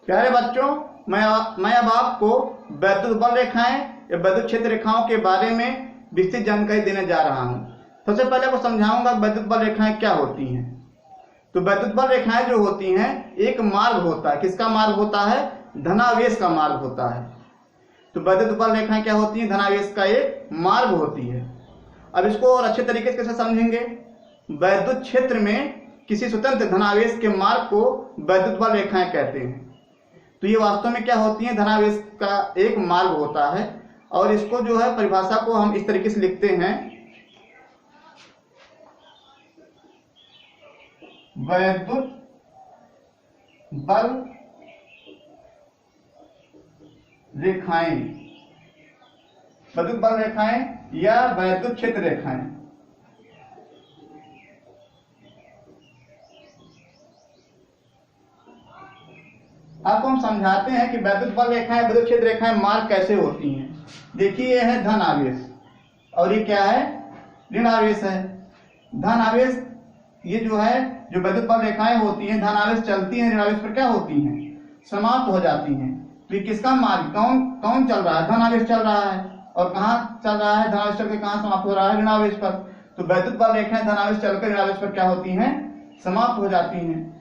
प्यारे बच्चों, मैं अब आपको वैद्युत बल रेखाएं या वैद्युत क्षेत्र रेखाओं के बारे में विस्तृत जानकारी देने जा रहा हूं। सबसे पहले आपको समझाऊंगा वैद्युत बल रेखाएं क्या होती हैं। तो वैद्युत बल रेखाएं जो होती हैं, एक मार्ग होता है। किसका मार्ग होता है? धनावेश का मार्ग होता है। तो वैद्युत बल रेखाएं क्या होती हैं? धनावेश का एक मार्ग होती है। अब इसको और अच्छे तरीके से कैसे समझेंगे? वैद्युत क्षेत्र में किसी स्वतंत्र धनावेश के मार्ग को वैद्युत बल रेखाएं कहते हैं। तो ये वास्तव में क्या होती है? धनावेश का एक मार्ग होता है। और इसको जो है परिभाषा को हम इस तरीके से लिखते हैं, वैद्युत बल रेखाएं, वैद्युत बल रेखाएं या वैद्युत क्षेत्र रेखाएं। आपको हम समझाते हैं कि वैद्युत बल रेखाएं, वैद्युत क्षेत्र रेखाएं मार्ग कैसे होती हैं। देखिए, यह है धन आवेश और ये क्या है? ऋण आवेश है। धन आवेश ये जो है, जो वैद्युत बल रेखाएं होती हैं, धन आवेश चलती हैं, ऋण आवेश पर क्या होती हैं? समाप्त हो जाती हैं। तो ये किसका मार्ग, कौन चल रहा है? धन आवेश चल रहा है। और कहाँ चल रहा है? धन आवेश चल के कहाँ समाप्त हो रहा है? ऋण आवेश पर। तो वैद्युत बल रेखाएं धन आवेश चलकर ऋण आवेश पर क्या होती हैं? समाप्त हो जाती हैं।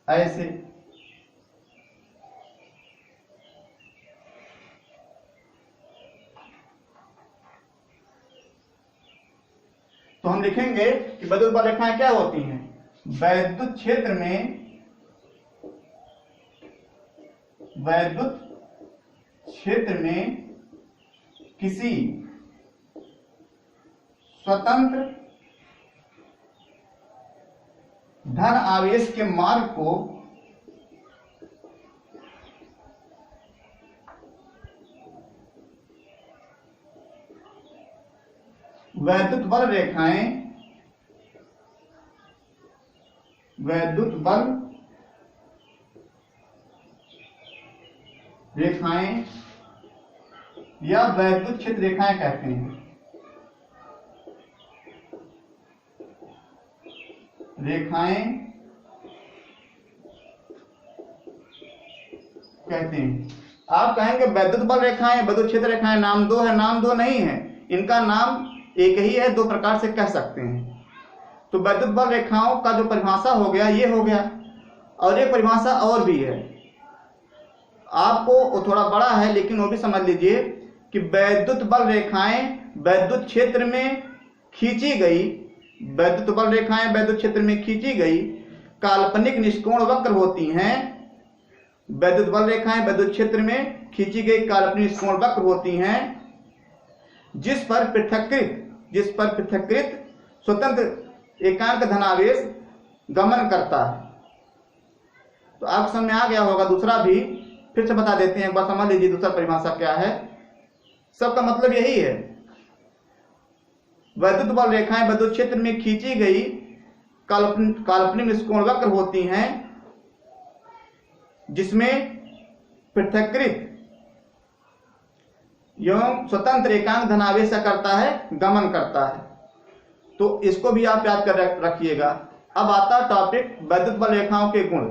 ऐसे तो हम लिखेंगे कि वैद्युत बल रेखाएं क्या होती हैं? वैद्युत क्षेत्र में किसी स्वतंत्र धन आवेश के मार्ग को वैद्युत बल रेखाएं या वैद्युत क्षेत्र रेखाएं कहते हैं। आप कहेंगे वैद्युत बल रेखाएं, वैद्युत क्षेत्र रेखाएं नाम दो है। नाम दो नहीं है, इनका नाम एक ही है, दो प्रकार से कह सकते हैं। तो वैद्युत बल रेखाओं का जो परिभाषा हो गया, ये हो गया। और एक परिभाषा और भी है, आपको वो थोड़ा बड़ा है लेकिन वो भी समझ लीजिए कि वैद्युत बल रेखाएं वैद्युत क्षेत्र में खींची गई, वैद्युत बल रेखाएं वैद्युत क्षेत्र में खींची गई काल्पनिक निष्कोण वक्र होती हैं। वैद्युत बल रेखाएं वैद्युत क्षेत्र में खींची गई काल्पनिक निष्कोण वक्र होती हैं, जिस पर पृथक्कृत स्वतंत्र एकांक धनावेश गमन करता है। तो आप समझ में आ गया होगा। दूसरा भी फिर से बता देते हैं, एक बार समझ लीजिए दूसरा परिभाषा क्या है। सबका मतलब यही है, वैद्युत बल रेखाएं वैद्युत क्षेत्र में खींची गई काल्पनिक निष्कोण वक्र होती हैं, जिसमें पृथक्कृत एवं स्वतंत्र एकांक धनावेश करता है, गमन करता है। तो इसको भी आप याद कर रखिएगा। अब आता टॉपिक वैद्युत बल रेखाओं के गुण।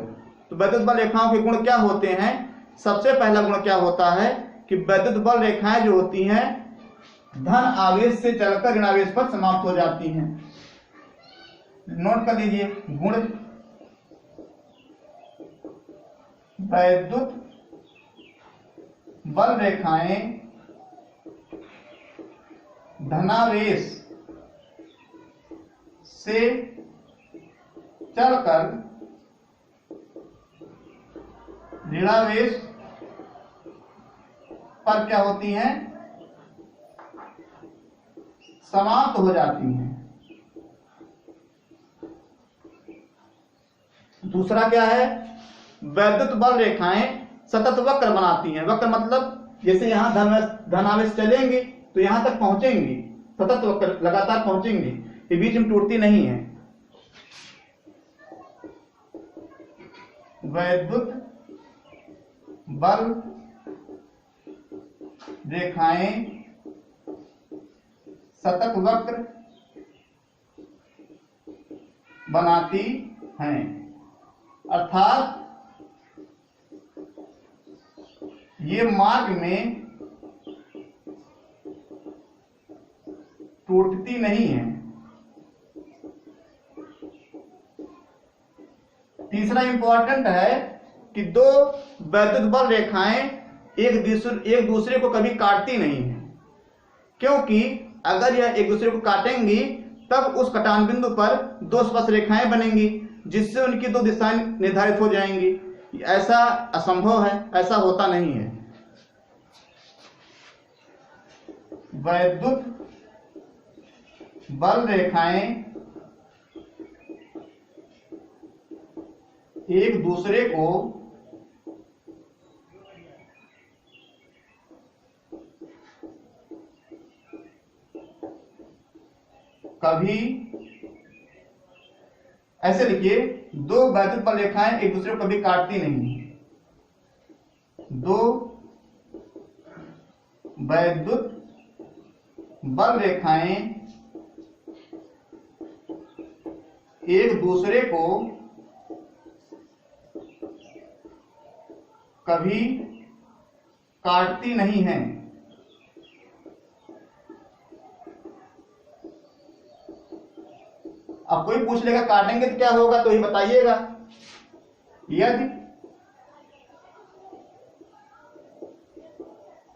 तो वैद्युत बल रेखाओं के गुण क्या होते हैं? सबसे पहला गुण क्या होता है कि वैद्युत बल रेखाएं जो होती हैं, धन आवेश से चलकर ऋण आवेश पर समाप्त हो जाती हैं। नोट कर लीजिए गुण, वैद्युत बल रेखाएं धनावेश से चलकर ऋणावेश पर क्या होती हैं? समाप्त हो जाती हैं। दूसरा क्या है? वैद्युत बल रेखाएं सतत वक्र बनाती हैं। वक्र मतलब जैसे यहां धनावेश चलेंगे तो यहां तक पहुंचेंगी, सतत वक्र लगातार पहुंचेंगी, ये बीच में टूटती नहीं है। वैद्युत बल रेखाएं सतत वक्र, बनाती हैं। अर्थात ये मार्ग में टूटती नहीं है। तीसरा इंपॉर्टेंट है कि दो वैद्युत बल रेखाएं एक दूसरे को कभी काटती नहीं है, क्योंकि अगर यह एक दूसरे को काटेंगी तब उस कटान बिंदु पर दो स्पर्श रेखाएं बनेंगी, जिससे उनकी दो दिशाएं निर्धारित हो जाएंगी। ऐसा असंभव है, ऐसा होता नहीं है। वैद्युत बल रेखाएं एक दूसरे को कभी, ऐसे लिखिए, दो वैद्युत बल रेखाएं एक दूसरे को कभी काटती नहीं। दो वैद्युत बल रेखाएं एक दूसरे को कभी काटती नहीं है। अब कोई पूछ लेगा काटेंगे तो क्या होगा, तो ही बताइएगा। यदि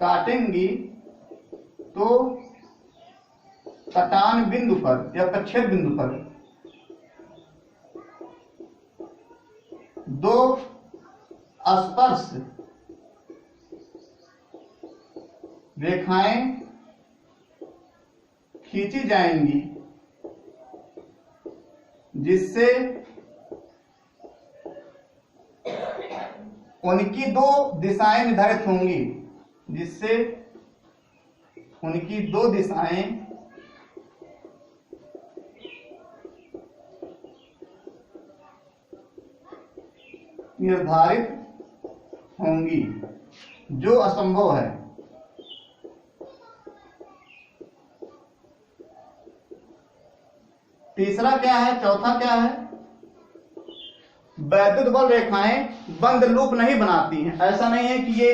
काटेंगी तो कटान बिंदु पर या प्रच्छेद बिंदु पर दो स्पर्श रेखाएं खींची जाएंगी, जिससे उनकी दो दिशाएं निर्धारित होंगी, जिससे उनकी दो दिशाएं निर्धारित होंगी, जो असंभव है। तीसरा क्या है, चौथा क्या है, वैद्युत बल रेखाएं बंद लूप नहीं बनाती हैं। ऐसा नहीं है कि ये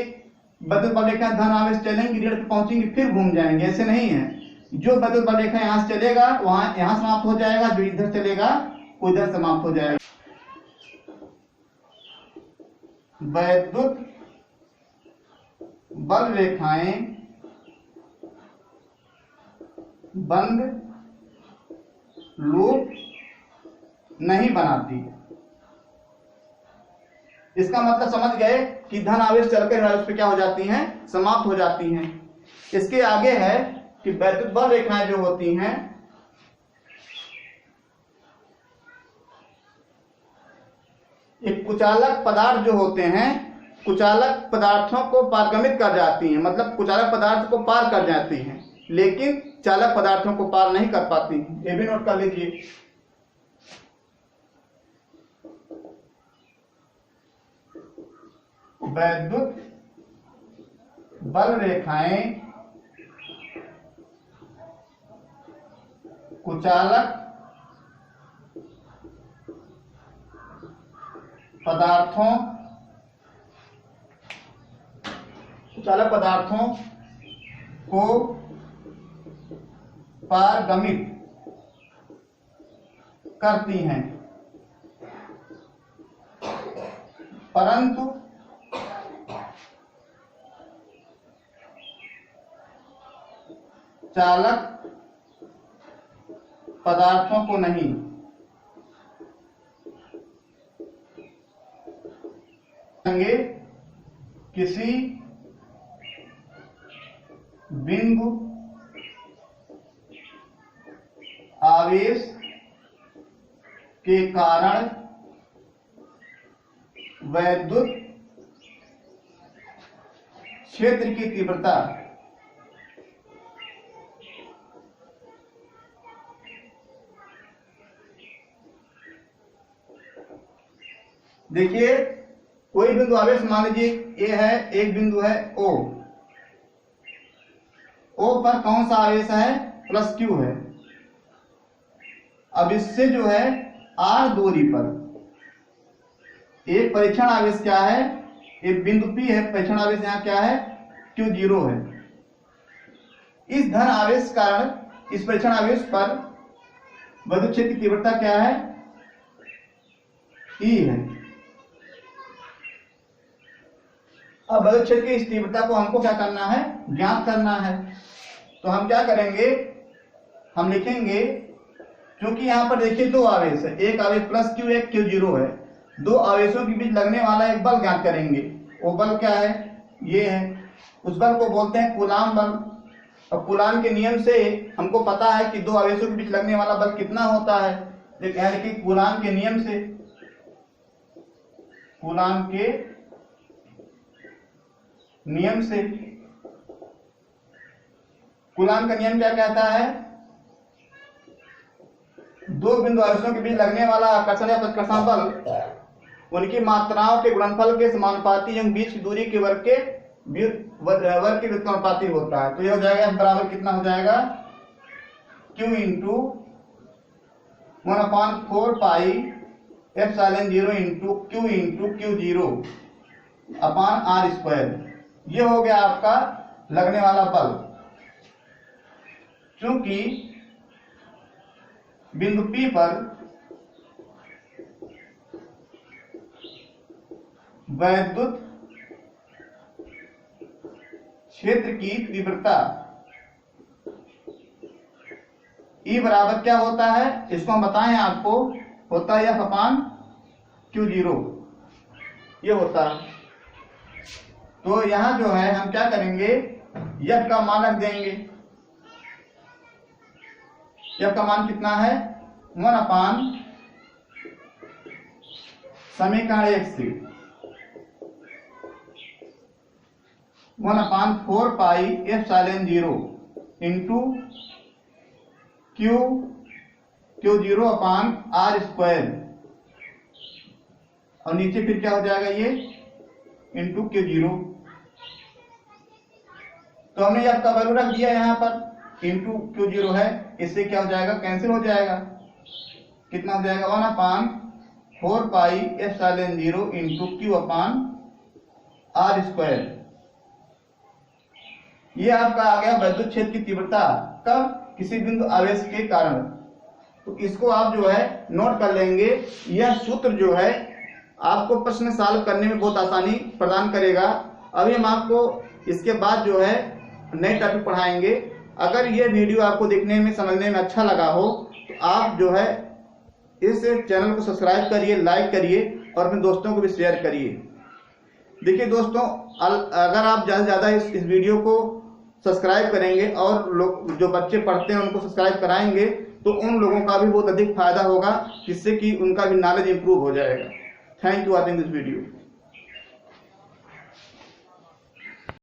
वैद्युत बल रेखाएं धन आवेश चलेंगी, ऋण पे पहुंचेंगी, फिर घूम जाएंगे, ऐसे नहीं है। जो वैद्युत बल रेखा यहां से चलेगा वहां यहां समाप्त हो जाएगा, जो इधर चलेगा वो इधर समाप्त हो जाएगा। वैद्युत बल रेखाएं बंद लूप नहीं बनाती। इसका मतलब समझ गए कि धन आवेश चलकर ऋण आवेश पे क्या हो जाती हैं, समाप्त हो जाती हैं। इसके आगे है कि वैद्युत बल रेखाएं जो होती हैं एक कुचालक पदार्थ जो होते हैं, कुचालक पदार्थों को पारगमित कर जाती हैं, मतलब कुचालक पदार्थ को पार कर जाती हैं, लेकिन चालक पदार्थों को पार नहीं कर पाती। ये भी नोट कर लीजिए। वैद्युत बल रेखाएं कुचालक पदार्थों को पारगमित करती हैं, परंतु चालक पदार्थों को नहीं। किसी बिंदु आवेश के कारण वैद्युत क्षेत्र की तीव्रता देखिए, कोई बिंदु आवेश मान लीजिए ए है, एक बिंदु है ओ पर कौन सा आवेश है, प्लस क्यू है। अब इससे जो है आर दूरी पर एक परीक्षण आवेश क्या है, एक बिंदु P है, परीक्षण आवेश यहाँ क्या है, Q0 है। इस धन आवेश कारण इस परीक्षण आवेश पर विद्युत क्षेत्र की तीव्रता क्या है, E है। अब विद्युत क्षेत्र की इस तीव्रता को हमको क्या करना है, ज्ञात करना है। तो हम क्या करेंगे, हम लिखेंगे, क्योंकि यहाँ पर देखिए दो आवेश है, एक आवेश प्लस Q, एक Q0 है, दो आवेशों के बीच लगने वाला एक बल ज्ञात करेंगे। वो बल क्या है, ये है, उस बल को बोलते हैं कूलाम बल। और कूलाम के नियम से हमको पता है कि दो आवेशों के बीच लगने वाला बल कितना होता है, यानी कि कूलाम के नियम से, कूलाम के नियम से, कूलाम का नियम क्या कहता है, दो बिंदु आवेशों के बीच लगने वाला आकर्षण या प्रतिकर्षण बल उनकी मात्राओं के गुणनफल के समानुपाती एवं बीच की दूरी के वर्ग के व्युत्क्रमानुपाती होता है। तो यह हो जाएगा बराबर कितना हो जाएगा, Q इंटू 1/4 पाई ε0 इंटू Q इंटू Q0 अपान R स्क्वायर। ये हो गया आपका लगने वाला बल। चूंकि बिंदु P पर वैद्युत क्षेत्र की तीव्रता E बराबर क्या होता है, इसको हम बताएं आपको, होता है F/Q0, ये होता है। तो यहां जो है हम क्या करेंगे, F का मान रख देंगे। F का मान कितना है, 1/, समीकरण 1 से 1/4 पाई ε0 इंटू Q0 अपान R स्क्वायर, और नीचे फिर क्या हो जाएगा, ये इंटू Q0। तो हमने F का वैल्यू रख दिया यहाँ पर, इंटू Q0 है, इससे क्या हो जाएगा, कैंसिल हो जाएगा। कितना हो जाएगा, 1/4 पाई ε0 इंटू Q अपान R स्क्वायर। ये आपका आ गया विद्युत क्षेत्र की तीव्रता कब, किसी बिंदु आवेश के कारण। तो इसको आप जो है नोट कर लेंगे। यह सूत्र जो है आपको प्रश्न सॉल्व करने में बहुत आसानी प्रदान करेगा। अभी हम आपको इसके बाद जो है नए टॉपिक पढ़ाएंगे। अगर ये वीडियो आपको देखने में समझने में अच्छा लगा हो तो आप जो है इस चैनल को सब्सक्राइब करिए, लाइक करिए और अपने दोस्तों को भी शेयर करिए। देखिए दोस्तों, अगर आप ज़्यादा से ज़्यादा इस वीडियो को सब्सक्राइब करेंगे और लोग जो बच्चे पढ़ते हैं उनको सब्सक्राइब कराएंगे तो उन लोगों का भी बहुत अधिक फायदा होगा, जिससे कि उनका भी नॉलेज इंप्रूव हो जाएगा। Thank you watching this video.